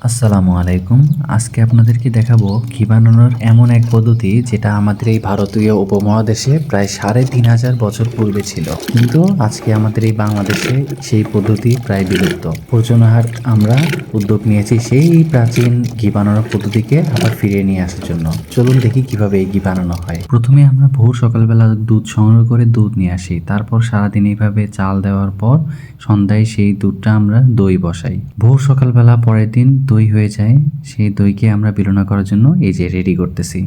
আসসালামু আলাইকুম। আজকে আপনাদেরকে দেখাবো ঘি বানানোর এমন এক পদ্ধতি যেটা আমাদের এই ভারতীয় উপমহাদেশে প্রায় ৩,৫০০ বছর পূর্বে ছিল, কিন্তু আজকে আমাদের এই বাংলাদেশে সেই পদ্ধতি প্রায় বিলুপ্ত। প্রয়োজনহার আমরা উদ্যোগ নিয়েছি সেই প্রাচীন ঘি বানানোর পদ্ধতিকে আবার ফিরিয়ে নিয়ে আসার জন্য। চলুন দেখি কিভাবে এই ঘি বানানো হয়। প্রথমে আমরা ভোর সকালবেলা দুধ সংগ্রহ করে দুধ নিয়ে আসি, তারপর সারাদিন এইভাবে চাল দেওয়ার পর সন্ধ্যায় সেই দুধটা আমরা দই বসাই। ভোর সকালবেলা পরের দিন দই হয়ে যায়, সেই দইকে আমরা বিলোনা করার জন্য এই যে রেডি করতেছি।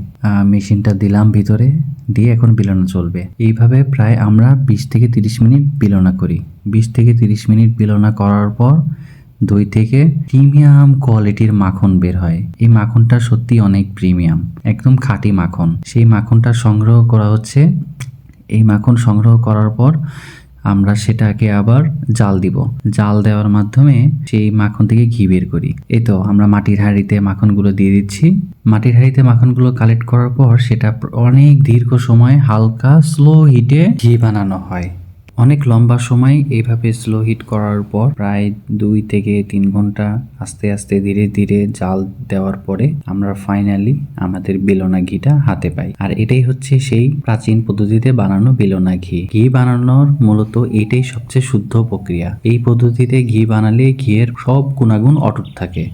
মেশিনটা দিলাম ভিতরে, দিয়ে এখন বিলোনা চলবে। এইভাবে প্রায় আমরা 20 থেকে 30 মিনিট বিলোনা করি। 20 থেকে 30 মিনিট বিলোনা করার পর দই থেকে প্রিমিয়াম কোয়ালিটির মাখন বের হয়। এই মাখনটা সত্যি অনেক প্রিমিয়াম, একদম খাঁটি মাখন। সেই মাখনটা সংগ্রহ করা হচ্ছে। এই মাখন সংগ্রহ করার পর আমরা সেটাকে আবার জাল দিব। জাল দেওয়ার মাধ্যমে সেই মাখন থেকে ঘি বের করি। এই তো আমরা মাটির হাঁড়িতে মাখনগুলো দিয়ে দিচ্ছি। মাটির হাঁড়িতে মাখনগুলো কালেক্ট করার পর সেটা অনেক দীর্ঘ সময় হালকা স্লো হিটে ঘি বানানো হয়। অনেক লম্বা সময় এইভাবে স্লো হিট করার পর প্রায় 2 থেকে 3 ঘন্টা আস্তে আস্তে ধীরে ধীরে জাল দেওয়ার পরে আমরা ফাইনালি আমাদের বেলোনা ঘিটা হাতে পাই। আর এটাই হচ্ছে সেই প্রাচীন পদ্ধতিতে বানানো বেলোনা ঘি। ঘি বানানোর মূলত এটাই সবচেয়ে শুদ্ধ প্রক্রিয়া। এই পদ্ধতিতে ঘি বানালে ঘিয়ের সব গুণাগুণ অটুট থাকে।